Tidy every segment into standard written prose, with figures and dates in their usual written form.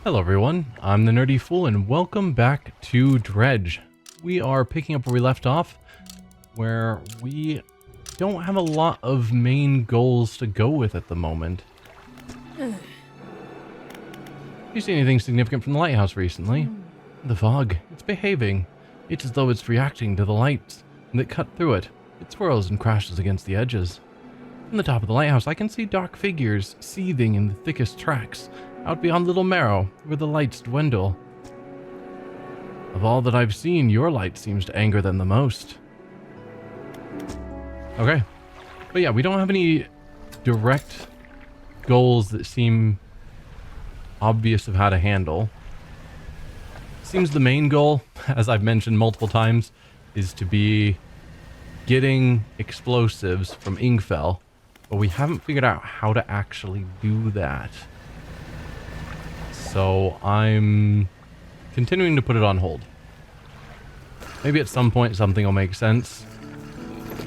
Hello everyone, I'm the Nerdy Fool and welcome back to Dredge. We are picking up where we left off, where we don't have a lot of main goals to go with at the moment. You see anything significant from the lighthouse recently? The fog, it's behaving. It's as though it's reacting to the lights that cut through it. It swirls and crashes against the edges. From the top of the lighthouse, I can see dark figures seething in the thickest tracks, out beyond Little Marrow, where the lights dwindle. Of all that I've seen, your light seems to anger them the most. Okay. But yeah, we don't have any direct goals that seem obvious of how to handle. Seems the main goal, as I've mentioned multiple times, is to be getting explosives from Ingfell, but we haven't figured out how to actually do that. So I'm continuing to put it on hold. Maybe at some point something will make sense,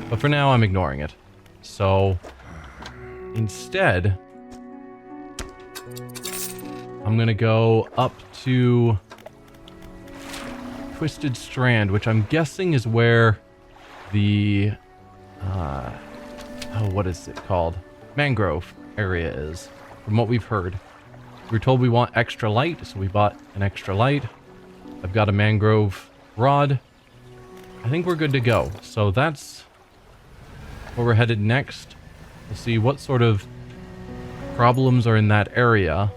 but for now I'm ignoring it. So instead, I'm gonna go up to Twisted Strand, which I'm guessing is where the what is it called? Mangrove area is, from what we've heard. We were told we want extra light, so we bought an extra light. I've got a mangrove rod. I think we're good to go. So that's where we're headed next. We'll see what sort of problems are in that area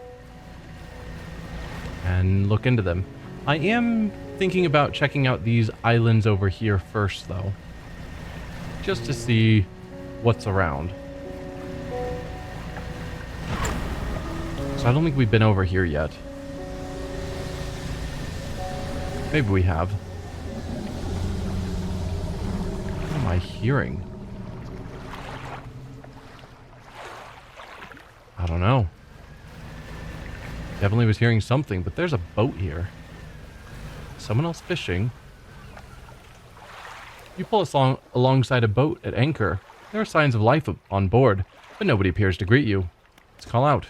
and look into them. I am thinking about checking out these islands over here first, though, just to see what's around. So I don't think we've been over here yet. Maybe we have. What am I hearing? I don't know. Definitely was hearing something, but there's a boat here. Someone else fishing. You pull us alongside a boat at anchor. There are signs of life on board, but nobody appears to greet you. Let's call out.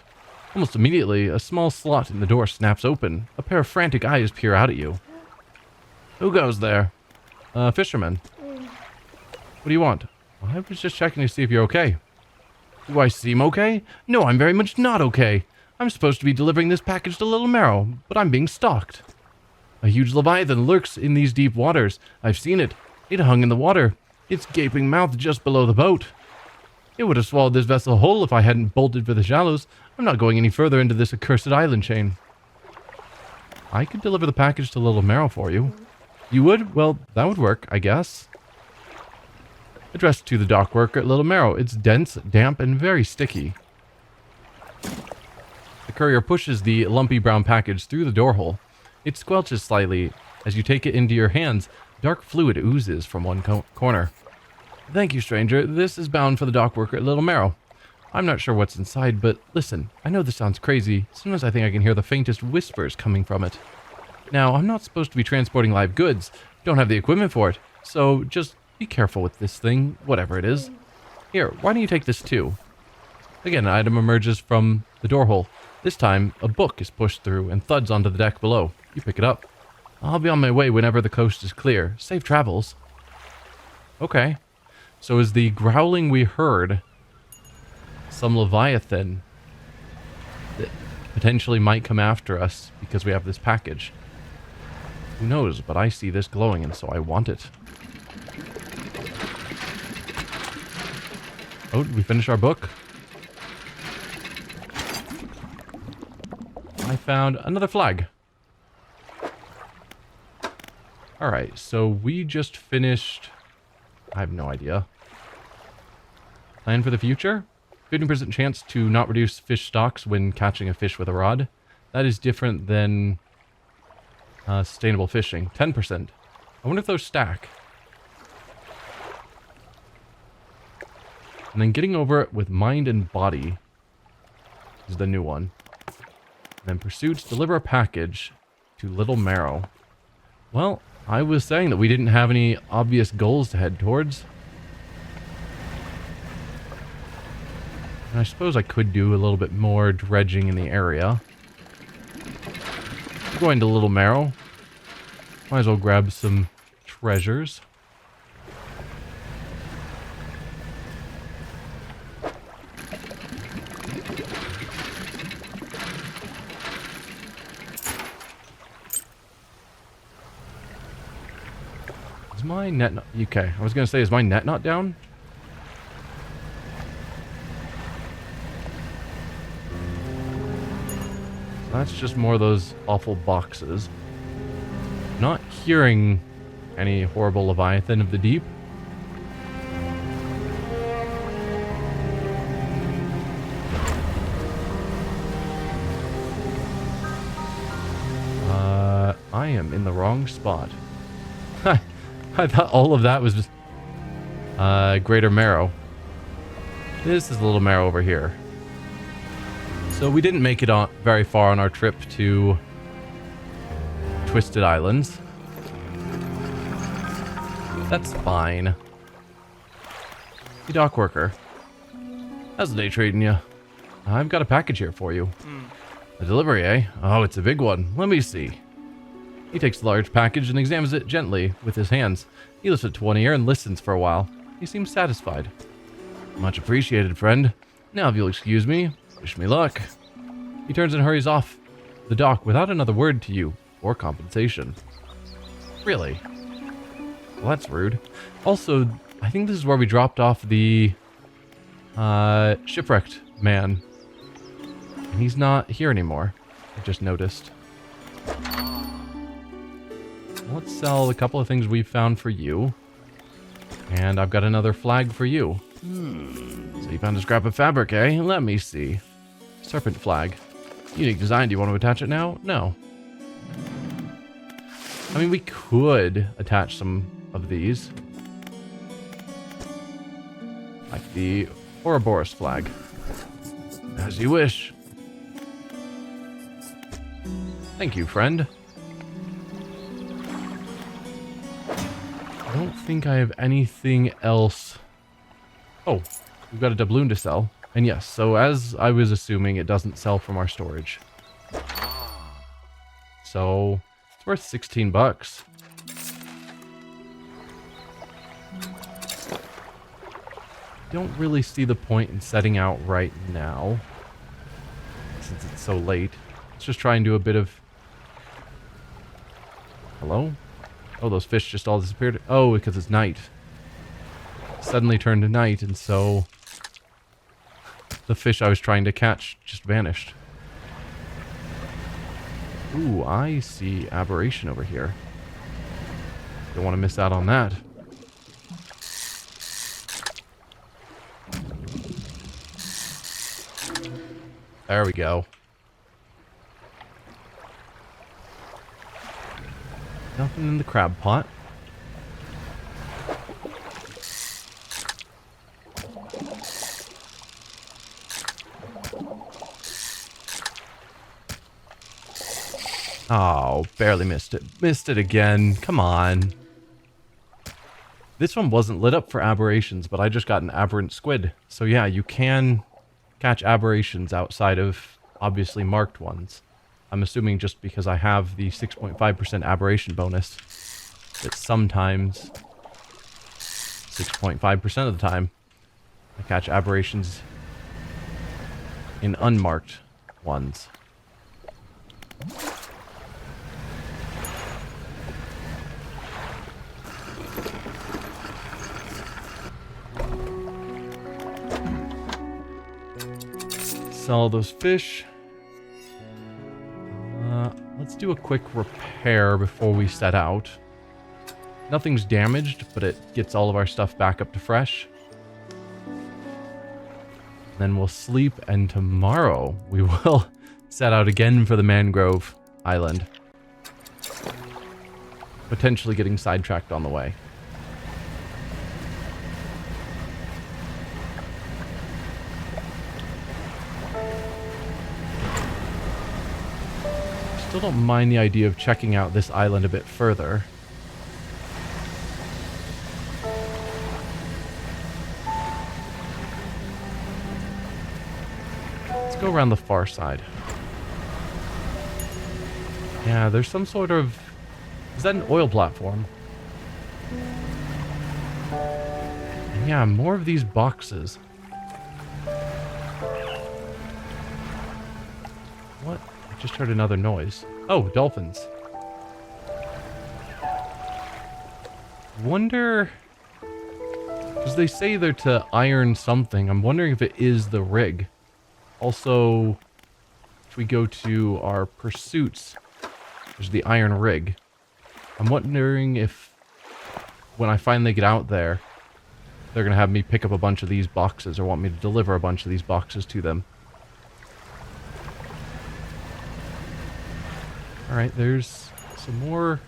Almost immediately, a small slot in the door snaps open. A pair of frantic eyes peer out at you. Who goes there? Fisherman. What do you want? I was just checking to see if you're okay. Do I seem okay? No, I'm very much not okay. I'm supposed to be delivering this package to Little Marrow, but I'm being stalked. A huge leviathan lurks in these deep waters. I've seen it. It hung in the water, its gaping mouth just below the boat. It would have swallowed this vessel whole if I hadn't bolted for the shallows. I'm not going any further into this accursed island chain. I could deliver the package to Little Marrow for you. You would? Well, that would work, I guess. Addressed to the dock worker at Little Marrow. It's dense, damp, and very sticky. The courier pushes the lumpy brown package through the door hole. It squelches slightly. As you take it into your hands, dark fluid oozes from one corner. Thank you, stranger. This is bound for the dock worker at Little Marrow. I'm not sure what's inside, but listen, I know this sounds crazy. Sometimes I think I can hear the faintest whispers coming from it. Now, I'm not supposed to be transporting live goods. Don't have the equipment for it. So just be careful with this thing, whatever it is. Here, why don't you take this too? Again, an item emerges from the door hole. This time, a book is pushed through and thuds onto the deck below. You pick it up. I'll be on my way whenever the coast is clear. Safe travels. Okay. So is the growling we heard some leviathan that potentially might come after us because we have this package? Who knows, but I see this glowing and so I want it. Oh, did we finish our book? I found another flag. Alright, so we just finished... I have no idea. Plan for the future? 50% chance to not reduce fish stocks when catching a fish with a rod. That is different than sustainable fishing. 10%. I wonder if those stack. And then getting over it with mind and body is the new one. And then pursuits, deliver a package to Little Marrow. Well, I was saying that we didn't have any obvious goals to head towards. And I suppose I could do a little bit more dredging in the area. going to Little Marrow. Might as well grab some treasures. Is my net not... Okay, I was going to say, is my net not down? That's just more of those awful boxes. Not hearing any horrible Leviathan of the Deep. I am in the wrong spot. I thought all of that was just Greater Marrow. This is a Little Marrow over here. So we didn't make it on very far on our trip to Twisted Islands. That's fine. Hey, dock worker. How's the day treating you? I've got a package here for you. A delivery, eh? Oh, it's a big one. Let me see. He takes the large package and examines it gently with his hands. He lifts it to one ear and listens for a while. He seems satisfied. Much appreciated, friend. Now, if you'll excuse me, wish me luck. He turns and hurries off the dock without another word to you or compensation. Really? Well, that's rude. Also, I think this is where we dropped off the shipwrecked man. And he's not here anymore. I just noticed. Let's sell a couple of things we've found for you. And I've got another flag for you. So you found a scrap of fabric, eh? Let me see. Serpent flag. Unique design. Do you want to attach it now? No. I mean, we could attach some of these. Like the Ouroboros flag. As you wish. Thank you, friend. I don't think I have anything else. Oh, we've got a doubloon to sell. And yes, so as I was assuming, it doesn't sell from our storage. So, it's worth 16 bucks. Don't really see the point in setting out right now. Since it's so late. Let's just try and do a bit of... Hello? Oh, those fish just all disappeared. Oh, because it's night. Suddenly turned to night, and so... the fish I was trying to catch just vanished. Ooh, I see aberration over here. Don't want to miss out on that. There we go. Nothing in the crab pot. Oh, barely missed it. Missed it again. Come on. This one wasn't lit up for aberrations, but I just got an aberrant squid. So yeah, you can catch aberrations outside of obviously marked ones. I'm assuming just because I have the 6.5% aberration bonus, that sometimes 6.5% of the time I catch aberrations in unmarked ones. Sell those fish. Let's do a quick repair before we set out. Nothing's damaged, but it gets all of our stuff back up to fresh. Then we'll sleep, and tomorrow we will set out again for the Mangrove Island. Potentially getting sidetracked on the way. Still don't mind the idea of checking out this island a bit further. Let's go around the far side. Yeah, there's some sort of... Is that an oil platform? And yeah, more of these boxes. What? I just heard another noise. Oh, dolphins. Wonder... Because they say they're to iron something. I'm wondering if it is the rig. Also, if we go to our pursuits, there's the iron rig. I'm wondering if when I finally get out there, they're going to have me pick up a bunch of these boxes or want me to deliver a bunch of these boxes to them. Alright, there's some more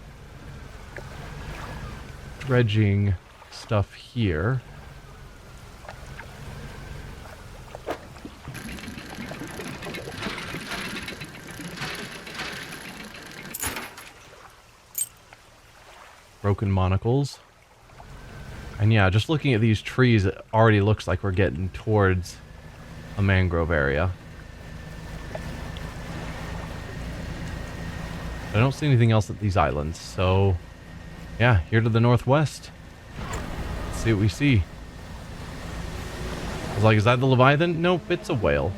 dredging stuff here. Broken monocles. And yeah, just looking at these trees, it already looks like we're getting towards a mangrove area. I don't see anything else at these islands, so yeah, here to the northwest. Let's see what we see. I was like, is that the Leviathan? Nope, it's a whale.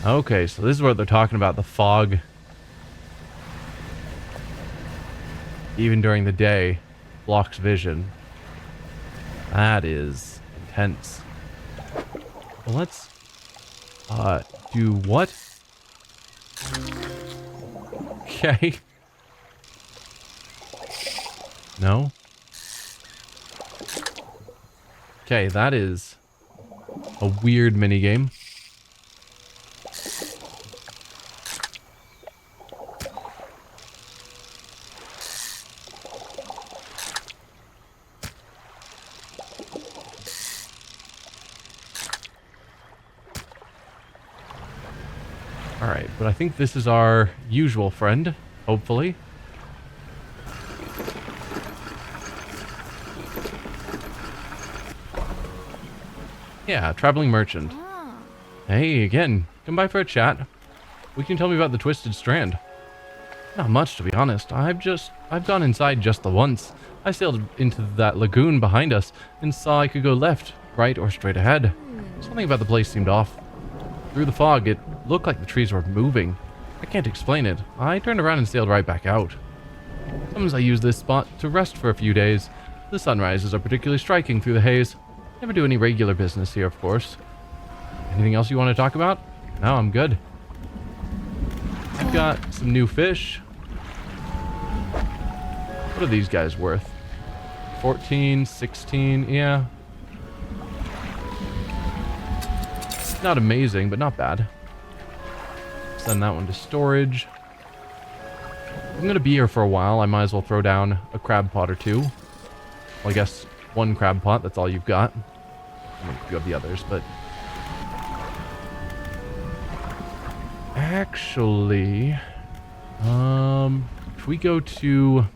Okay, so this is what they're talking about, the fog. Even during the day, blocks vision. That is intense. Well, let's do what? Okay. No. Okay, that is a weird minigame. Alright, but I think this is our usual friend, hopefully. Yeah, traveling merchant. Hey, again, come by for a chat. What can you tell me about the Twisted Strand? Not much, to be honest. I've gone inside just the once. I sailed into that lagoon behind us and saw I could go left, right, or straight ahead. Something about the place seemed off. Through the fog, it looked like the trees were moving. I can't explain it. I turned around and sailed right back out. Sometimes I use this spot to rest for a few days. The sunrises are particularly striking through the haze. Never do any regular business here, of course. Anything else you want to talk about? No, I'm good. I've got some new fish. What are these guys worth? 14, 16, yeah. Not amazing, but not bad. Send that one to storage. I'm going to be here for a while. I might as well throw down a crab pot or two. Well, I guess one crab pot, that's all you've got. I mean, you have the others, but... Actually... if we go to...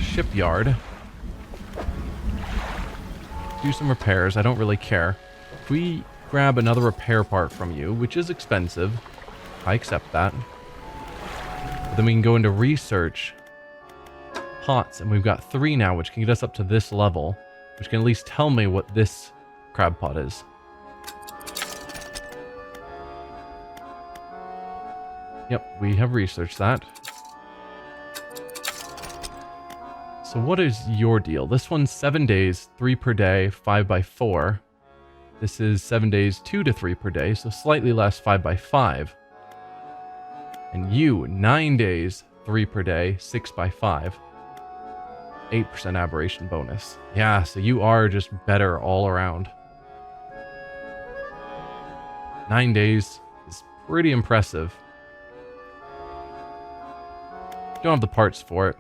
Shipyard... Do some repairs, I don't really care. If we grab another repair part from you, which is expensive, I accept that. But then we can go into research pots, and we've got 3 now, which can get us up to this level, which can at least tell me what this crab pot is. Yep, we have researched that. So what is your deal? This one's 7 days, 3 per day, 5 by 4. This is 7 days, 2 to 3 per day, so slightly less, 5 by 5. And you, 9 days, 3 per day, 6 by 5. 8% aberration bonus. Yeah, so you are just better all around. 9 days is pretty impressive. Don't have the parts for it.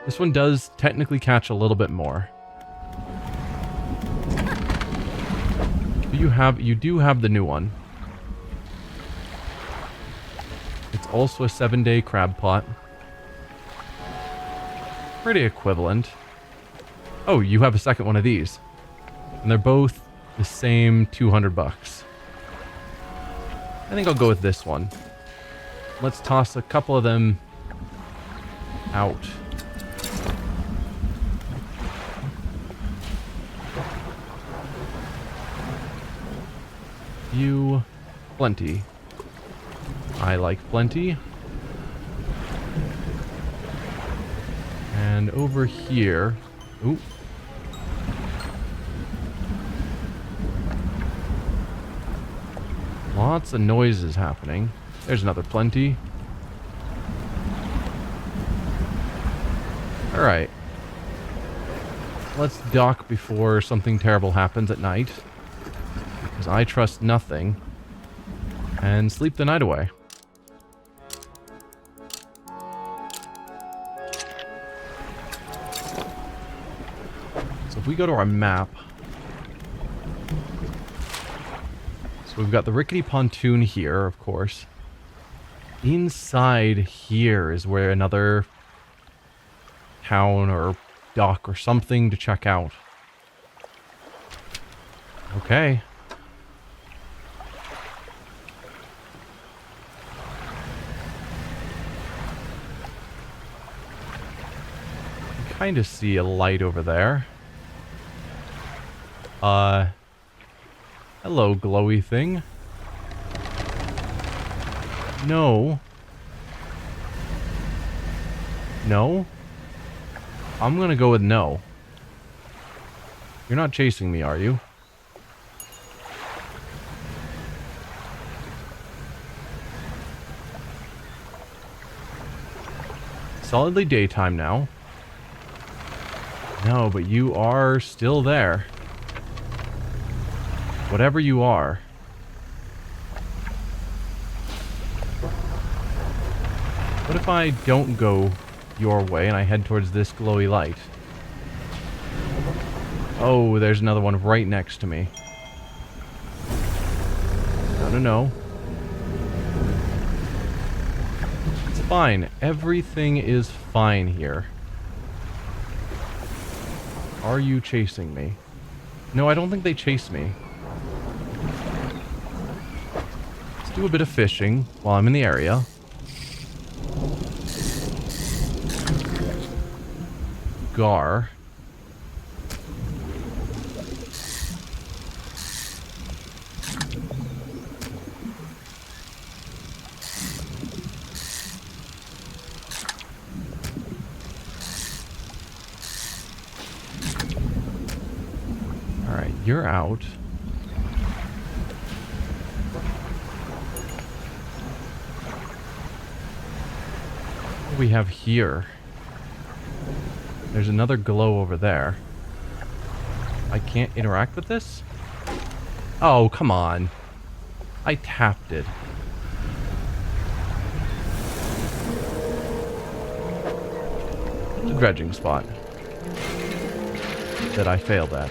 This one does technically catch a little bit more. You do have the new one. It's also a 7-day crab pot. Pretty equivalent. Oh, you have a second one of these. And they're both the same 200 bucks. I think I'll go with this one. Let's toss a couple of them out. You, plenty. I like plenty. And over here... Ooh. Lots of noises happening. There's another plenty. Alright. Let's dock before something terrible happens at night. Because I trust nothing. And sleep the night away. So if we go to our map... So we've got the rickety pontoon here, of course. Inside here is where another town or dock or something to check out. Okay. You kind of see a light over there. Hello, glowy thing. No. No? I'm gonna go with no. You're not chasing me, are you? Solidly daytime now. No, but you are still there. Whatever you are. What if I don't go your way and I head towards this glowy light? Oh, there's another one right next to me. No, no, no. It's fine. Everything is fine here. Are you chasing me? No, I don't think they chase me. Let's do a bit of fishing while I'm in the area. Gar. Alright, you're out. What do we have here? There's another glow over there. I can't interact with this? Oh, come on. I tapped it. It's a dredging spot that I failed at.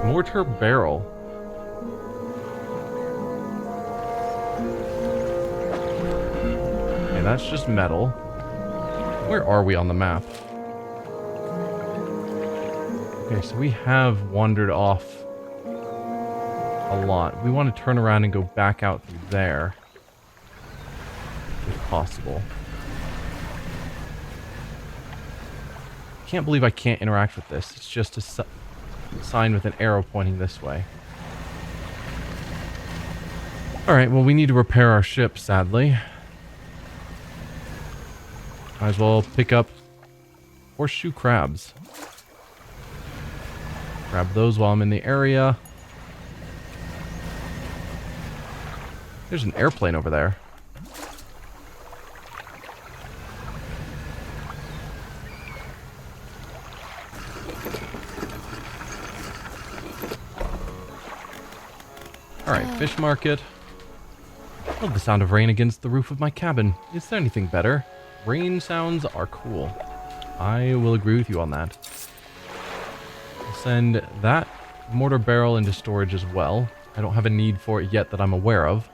Mortar barrel. Okay, that's just metal. Where are we on the map? Okay, so we have wandered off a lot. We want to turn around and go back out through there, if possible. Can't believe I can't interact with this. It's just a sign with an arrow pointing this way. Alright, well, we need to repair our ship, sadly. Might as well pick up horseshoe crabs. Grab those while I'm in the area. There's an airplane over there. Alright, fish market. Love the sound of rain against the roof of my cabin. Is there anything better? Rain sounds are cool. I will agree with you on that. I'll send that mortar barrel into storage as well. I don't have a need for it yet that I'm aware of.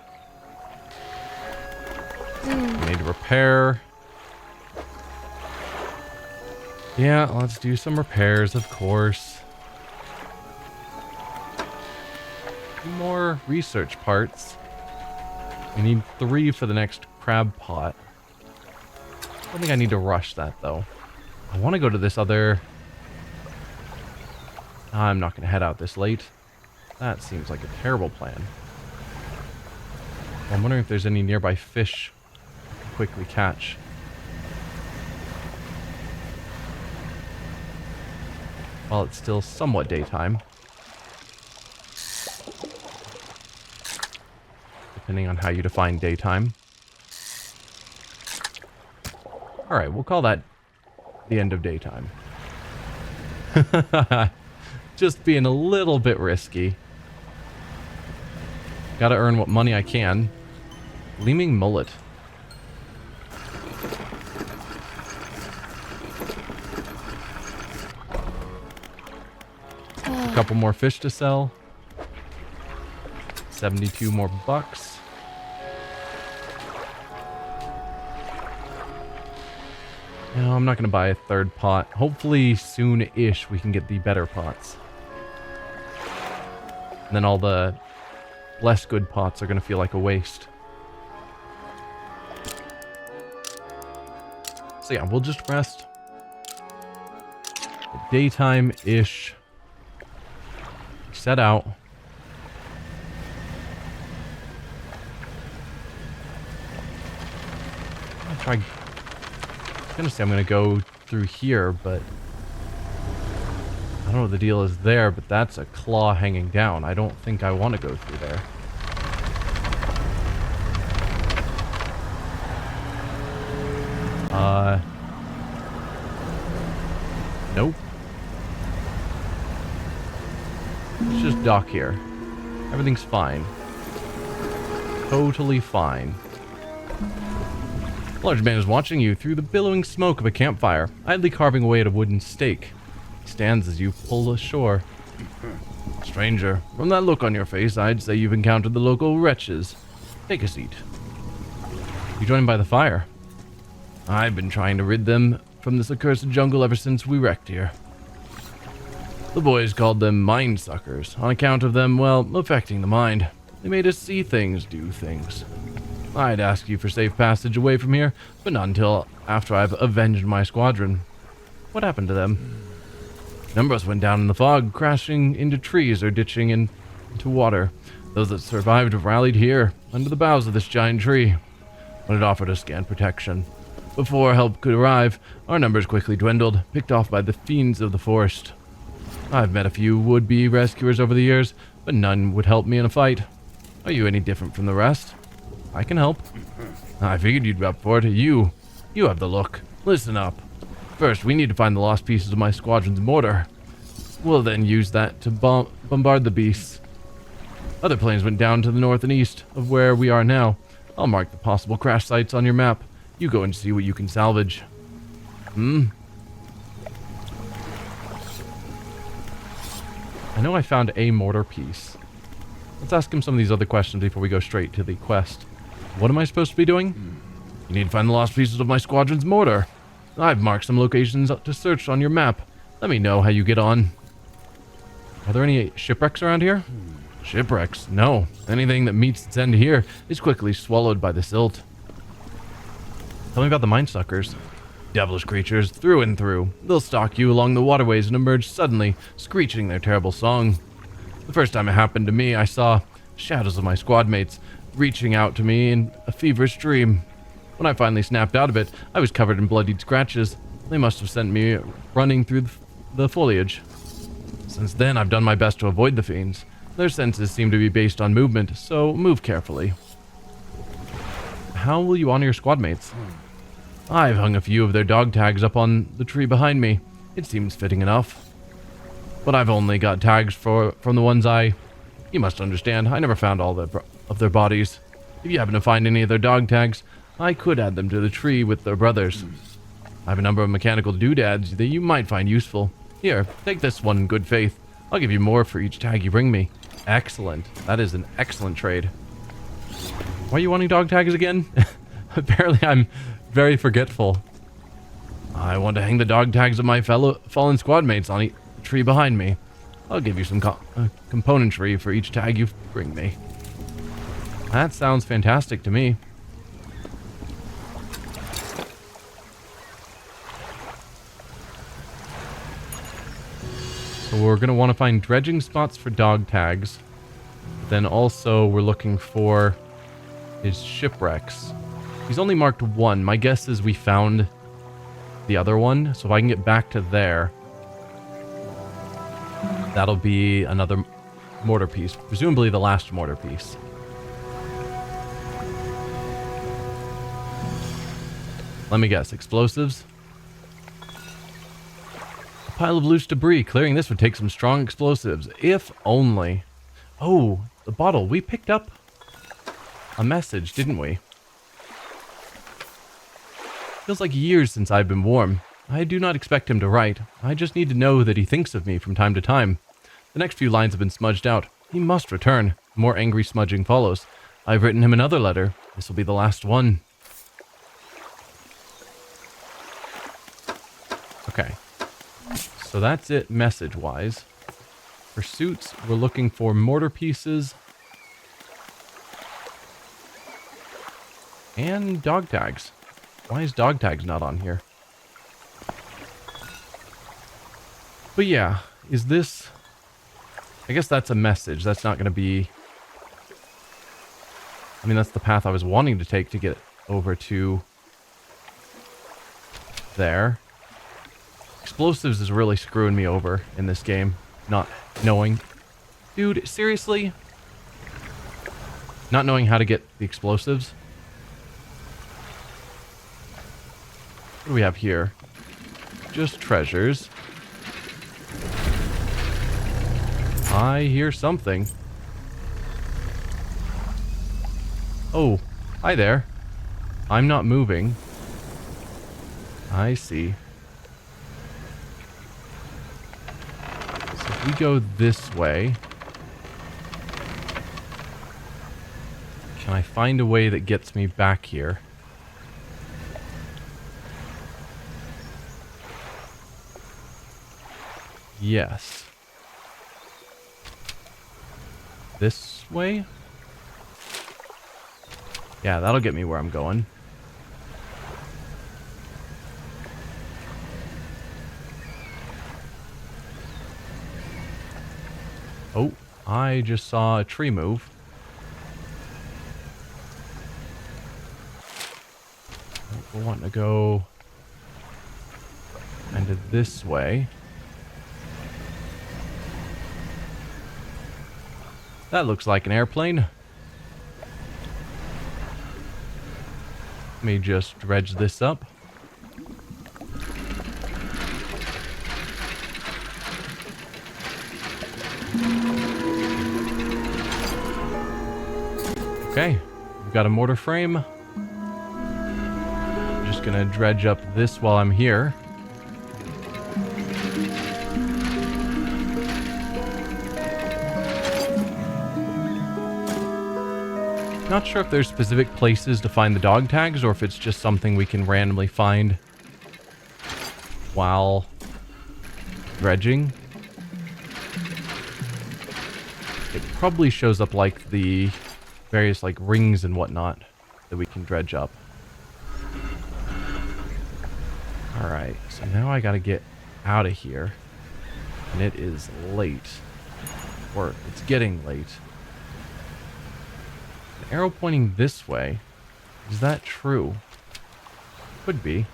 I need to repair. Yeah, let's do some repairs, of course. More research parts. We need 3 for the next crab pot. I don't think I need to rush that, though. I want to go to this other... I'm not going to head out this late. That seems like a terrible plan. I'm wondering if there's any nearby fish to quickly catch. While it's still somewhat daytime. Depending on how you define daytime. Alright, we'll call that the end of daytime. Just being a little bit risky. Gotta earn what money I can. Gleaming mullet. A couple more fish to sell. 72 more bucks. No, I'm not going to buy a third pot. Hopefully soon-ish we can get the better pots. And then all the less good pots are going to feel like a waste. So yeah, we'll just rest. Daytime-ish. Set out. I was gonna say I'm gonna go through here, but I don't know what the deal is there, but that's a claw hanging down. I don't think I want to go through there. Nope. Let's just dock here. Everything's fine. Totally fine. A large man is watching you through the billowing smoke of a campfire, idly carving away at a wooden stake. He stands as you pull ashore. Stranger, from that look on your face, I'd say you've encountered the local wretches. Take a seat. You joined by the fire. I've been trying to rid them from this accursed jungle ever since we wrecked here. The boys called them mind suckers, on account of them, well, affecting the mind. They made us see things, do things. I'd ask you for safe passage away from here, but not until after I've avenged my squadron. What happened to them? A number of us went down in the fog, crashing into trees or ditching into water. Those that survived have rallied here, under the boughs of this giant tree, but it offered us scant protection. Before help could arrive, our numbers quickly dwindled, picked off by the fiends of the forest. I've met a few would-be rescuers over the years, but none would help me in a fight. Are you any different from the rest? I can help. I figured you'd be up for it. You have the look. Listen up. First, we need to find the lost pieces of my squadron's mortar. We'll then use that to bombard the beasts. Other planes went down to the north and east of where we are now. I'll mark the possible crash sites on your map. You go and see what you can salvage. I know I found a mortar piece. Let's ask him some of these other questions before we go straight to the quest. What am I supposed to be doing? You need to find the lost pieces of my squadron's mortar. I've marked some locations to search on your map. Let me know how you get on. Are there any shipwrecks around here? Shipwrecks? No. Anything that meets its end here is quickly swallowed by the silt. Tell me about the mind suckers. Devilish creatures, through and through. They'll stalk you along the waterways and emerge suddenly, screeching their terrible song. The first time it happened to me, I saw shadows of my squad mates reaching out to me in a feverish dream. When I finally snapped out of it, I was covered in bloodied scratches. They must have sent me running through the foliage. Since then, I've done my best to avoid the fiends. Their senses seem to be based on movement, so move carefully. How will you honor your squad mates? I've hung a few of their dog tags up on the tree behind me. It seems fitting enough. But I've only got tags from the ones You must understand, I never found all of their bodies. If you happen to find any of their dog tags, I could add them to the tree with their brothers. I have a number of mechanical doodads that you might find useful. Here, take this one in good faith. I'll give you more for each tag you bring me. Excellent. That is an excellent trade. Why are you wanting dog tags again? Apparently I'm very forgetful. I want to hang the dog tags of my fallen squad mates on the tree behind me. I'll give you some componentry for each tag you bring me. That sounds fantastic to me. So we're going to want to find dredging spots for dog tags. Then also we're looking for his shipwrecks. He's only marked one. My guess is we found the other one. So if I can get back to there, that'll be another mortar piece. Presumably the last mortar piece. Let me guess. Explosives? A pile of loose debris. Clearing this would take some strong explosives. If only. Oh, the bottle. We picked up a message, didn't we? Feels like years since I've been warm. I do not expect him to write. I just need to know that he thinks of me from time to time. The next few lines have been smudged out. He must return. More angry smudging follows. I've written him another letter. This will be the last one. Okay. So that's it message-wise. Pursuits, we're looking for mortar pieces. And dog tags. Why is dog tags not on here? But yeah, is this... I guess that's a message. That's not going to be... I mean, that's the path I was wanting to take to get over to... there. Explosives is really screwing me over in this game. Not knowing... Dude, seriously? Not knowing how to get the explosives? What do we have here? Just treasures. I hear something. Oh, hi there. I'm not moving. I see. So if we go this way... Can I find a way that gets me back here? Yes. This way? Yeah, that'll get me where I'm going. Oh, I just saw a tree move. We're wanting to go kind of this way. That looks like an airplane. Let me just dredge this up. Okay, we've got a mortar frame. I'm just gonna dredge up this while I'm here. Not sure if there's specific places to find the dog tags or if it's just something we can randomly find while dredging. It probably shows up like the various like rings and whatnot that we can dredge up. Alright, so now I gotta get out of here. And it is late. Or it's getting late. An arrow pointing this way. Is that true? Could be.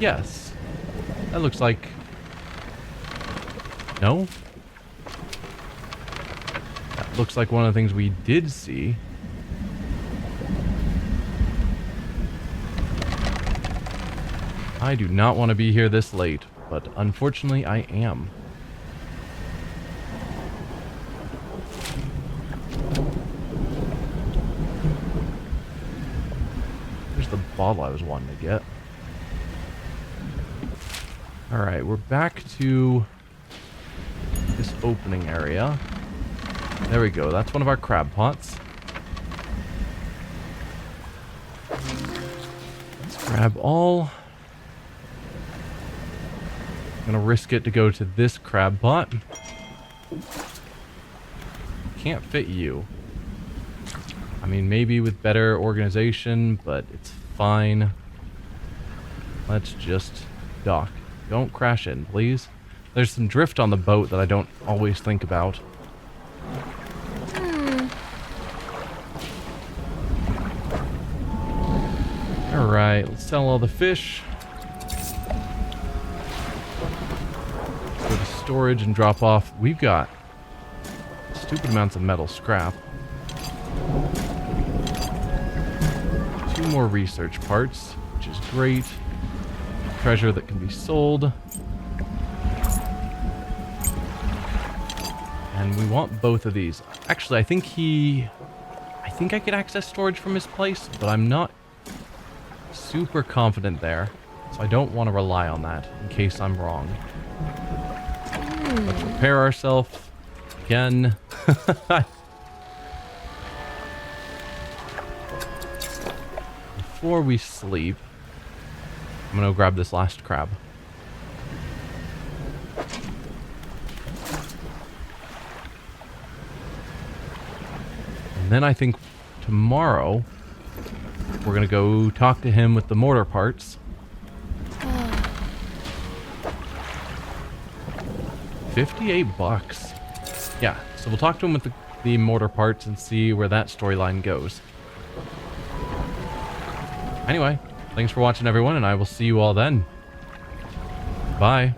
Yes. That looks like... No? That looks like one of the things we did see. I do not want to be here this late, but unfortunately I am. There's the bottle I was wanting to get. Alright, we're back to this opening area. There we go, that's one of our crab pots. Grab all. I'm gonna risk it to go to this crab pot. Can't fit you. I mean, maybe with better organization, but it's fine. Let's just dock. Don't crash in, please. There's some drift on the boat that I don't always think about. Alright, let's sell all the fish. Go to storage and drop off. We've got stupid amounts of metal scrap. 2 more research parts, which is great. Treasure that can be sold. And we want both of these. Actually, I think I could access storage from his place, but I'm not super confident there. So I don't want to rely on that in case I'm wrong. Let's repair ourselves again. Before we sleep, I'm gonna grab this last crab. And then I think tomorrow we're gonna go talk to him with the mortar parts. 58 bucks. Yeah, so we'll talk to him with the mortar parts and see where that storyline goes. Anyway, thanks for watching, everyone, and I will see you all then. Bye.